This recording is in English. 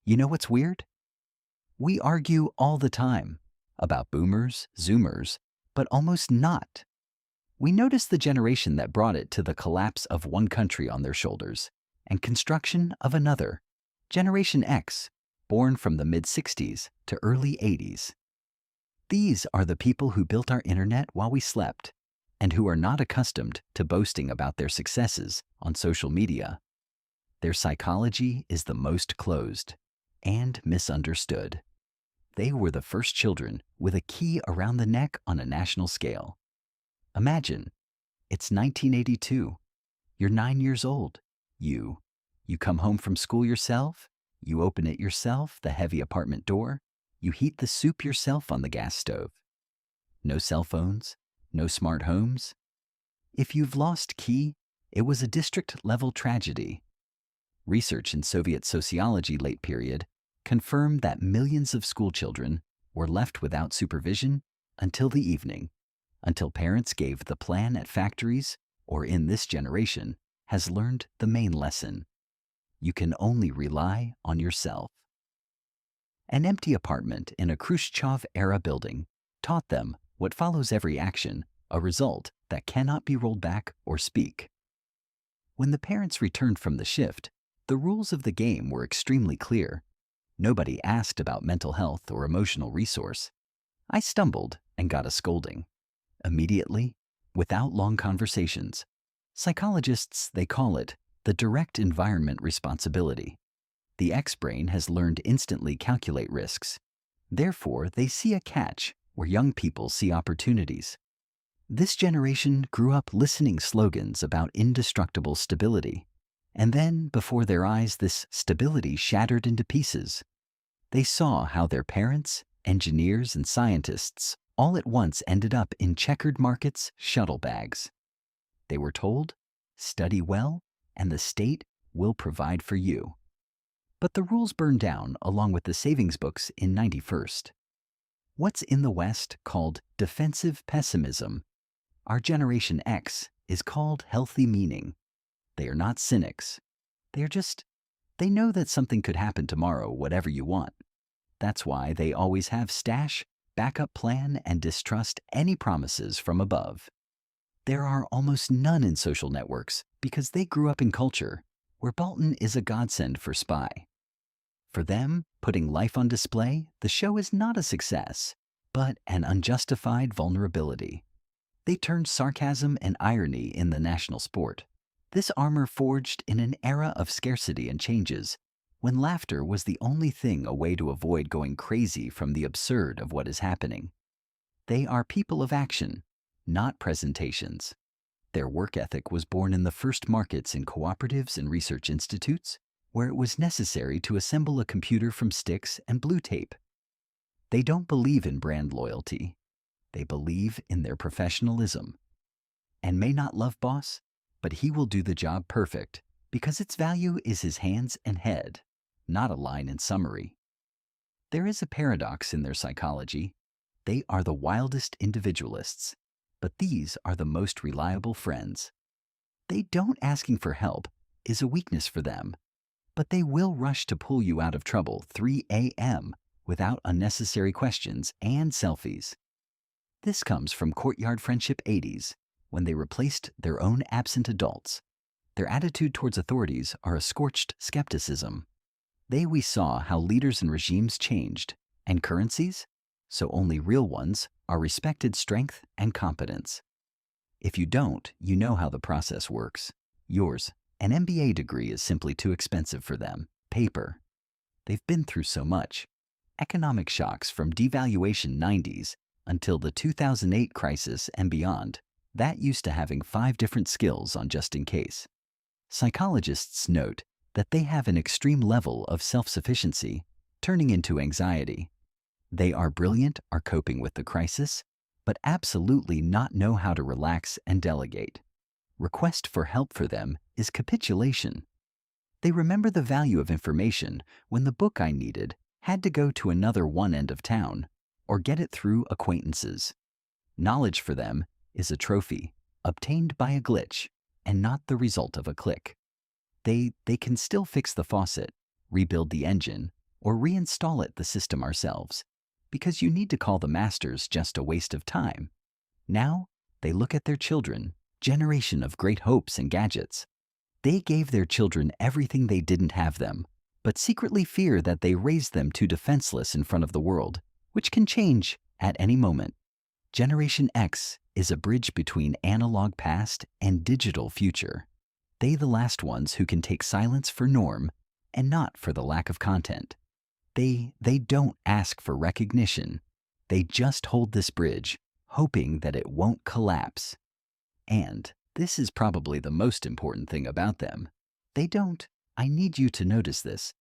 You know what's weird? We argue all the time about boomers, zoomers, but almost not. We notice the generation that brought it to the collapse of one country on their shoulders and construction of another. Generation X, born from the mid-60s to early 80s. These are the people who built our internet while we slept and who are not accustomed to boasting about their successes on social media. Their psychology is the most closed and misunderstood. They were the first children with a key around the neck on a national scale. Imagine, it's 1982. You're 9 years old. You come home from school yourself. You open it yourself, the heavy apartment door. You heat the soup yourself on the gas stove. No cell phones, no smart homes. If you've lost key, it was a district-level tragedy. Research in Soviet sociology late period confirmed that millions of schoolchildren were left without supervision until the evening, until parents gave the plan at factories, or in this generation, has learned the main lesson. You can only rely on yourself. An empty apartment in a Khrushchev-era building taught them what follows every action, a result that cannot be rolled back or speak. When the parents returned from the shift, the rules of the game were extremely clear. Nobody asked about mental health or emotional resource. I stumbled and got a scolding. Immediately, without long conversations. Psychologists, they call it the direct environment responsibility. The X-brain has learned to instantly calculate risks. Therefore, they see a catch where young people see opportunities. This generation grew up listening slogans about indestructible stability. And then, before their eyes, this stability shattered into pieces. They saw how their parents, engineers, and scientists all at once ended up in checkered markets' shuttle bags. They were told, study well, and the state will provide for you. But the rules burned down along with the savings books in 91st. What's in the West called defensive pessimism, our Generation X is called healthy meaning. They are not cynics. They know that something could happen tomorrow, whatever you want. That's why they always have stash, backup plan, and distrust any promises from above. There are almost none in social networks because they grew up in culture where Bolton is a godsend for spy. For them, putting life on display, the show is not a success, but an unjustified vulnerability. They turned sarcasm and irony in the national sport. This armor forged in an era of scarcity and changes, when laughter was the only thing a way to avoid going crazy from the absurd of what is happening. They are people of action, not presentations. Their work ethic was born in the first markets in cooperatives and research institutes, where it was necessary to assemble a computer from sticks and blue tape. They don't believe in brand loyalty. They believe in their professionalism. And may not love boss, but he will do the job perfect because its value is his hands and head, not a line in summary. There is a paradox in their psychology. They are the wildest individualists, but these are the most reliable friends. They don't asking for help is a weakness for them, but they will rush to pull you out of trouble 3 a.m. without unnecessary questions and selfies. This comes from Courtyard Friendship 80s, when they replaced their own absent adults. Their attitude towards authorities are a scorched skepticism. We saw how leaders and regimes changed, and currencies, so only real ones, are respected strength and competence. If you don't, you know how the process works. Yours, an MBA degree is simply too expensive for them. Paper. They've been through so much. Economic shocks from devaluation 90s until the 2008 crisis and beyond. That used to having 5 different skills on just in case. Psychologists note that they have an extreme level of self-sufficiency, turning into anxiety. They are brilliant, are coping with the crisis, but absolutely not know how to relax and delegate. Request for help for them is capitulation. They remember the value of information when the book I needed had to go to another one end of town or get it through acquaintances. Knowledge for them is a trophy obtained by a glitch and not the result of a click. They can still fix the faucet, rebuild the engine, or reinstall the system ourselves, because you need to call the masters just a waste of time. Now, they look at their children, generation of great hopes and gadgets. They gave their children everything they didn't have them, but secretly fear that they raised them too defenseless in front of the world, which can change at any moment. Generation X is a bridge between analog past and digital future. They the last ones who can take silence for norm and not for the lack of content. They don't ask for recognition. They just hold this bridge, hoping that it won't collapse. And this is probably the most important thing about them. They don't, I need you to notice this,